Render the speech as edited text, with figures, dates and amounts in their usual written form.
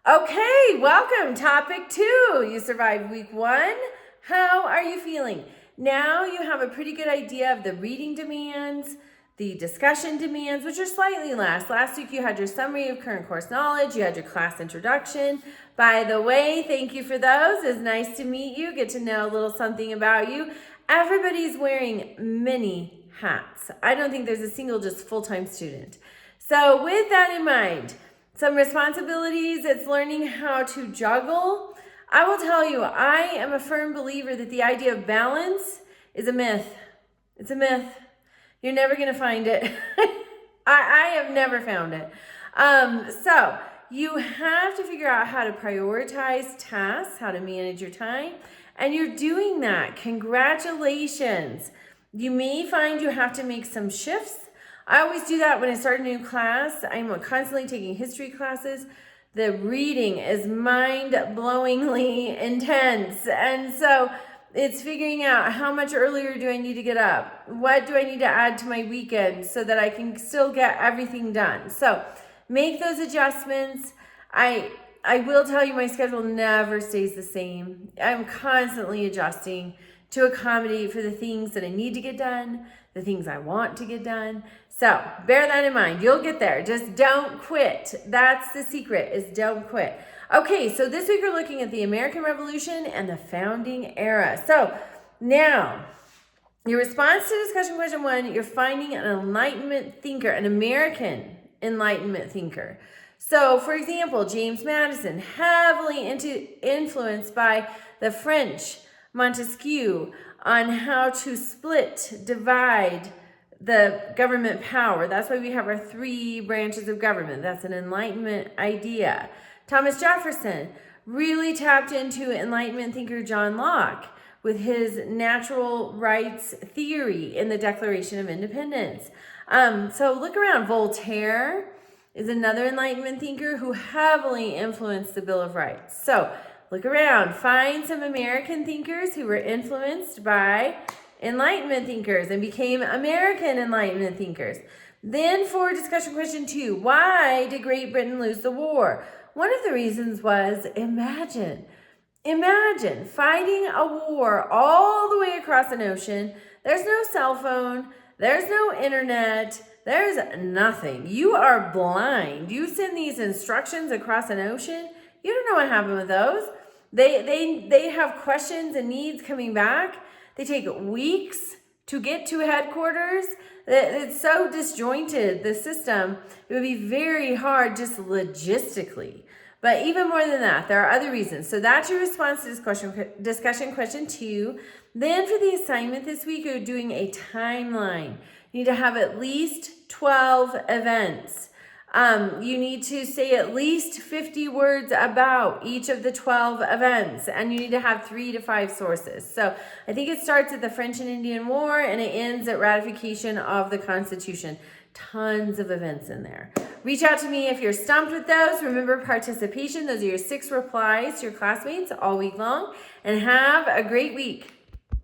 Okay, welcome. Topic 2. You survived week 1. How are you feeling? Now you have a pretty good idea of the reading demands, the discussion demands, which are slightly less. Last week you had your summary of current course knowledge, you had your class introduction. By the way, thank you for those. It's nice to meet you, get to know a little something about you. Everybody's wearing many hats. I don't think there's a single just full-time student. So with that in mind, some responsibilities, it's learning how to juggle. I will tell you, I am a firm believer that the idea of balance is a myth. It's a myth. You're never going to find it. I have never found it. So you have to figure out how to prioritize tasks, how to manage your time, and you're doing that. Congratulations. You may find you have to make some shifts. I always do that when I start a new class. I'm constantly taking history classes. The reading is mind-blowingly intense. And so it's figuring out how much earlier do I need to get up? What do I need to add to my weekend so that I can still get everything done? So make those adjustments. I will tell you, my schedule never stays the same. I'm constantly adjusting to accommodate for the things that I need to get done, the things I want to get done. So bear that in mind. You'll get there. Just don't quit. That's the secret, is don't quit. Okay, so this week we're looking at the American Revolution and the founding era. So now, your response to discussion question 1, you're finding an Enlightenment thinker, an American Enlightenment thinker. So, for example, James Madison, heavily influenced by the French, Montesquieu, on how to divide the government power. That's why we have our 3 branches of government. That's an Enlightenment idea. Thomas Jefferson really tapped into Enlightenment thinker John Locke with his natural rights theory in the Declaration of Independence. So look around. Voltaire is another Enlightenment thinker who heavily influenced the Bill of Rights. So look around. Find some American thinkers who were influenced by Enlightenment thinkers and became American Enlightenment thinkers. Then for discussion question 2, why did Great Britain lose the war? One of the reasons was, imagine fighting a war all the way across an ocean. There's no cell phone, there's no internet, there's nothing. You are blind. You send these instructions across an ocean, you don't know what happened with those. They have questions and needs coming back. They take weeks to get to headquarters. It's so disjointed, the system. It would be very hard just logistically. But even more than that, there are other reasons. So that's your response to this discussion question 2. Then for the assignment this week, you're doing a timeline. You need to have at least 12 events. You need to say at least 50 words about each of the 12 events, and you need to have 3 to 5 sources. So I think it starts at the French and Indian War and it ends at ratification of the Constitution. Tons of events in there. Reach out to me if you're stumped with those. Remember participation. Those are your 6 replies to your classmates all week long, and have a great week.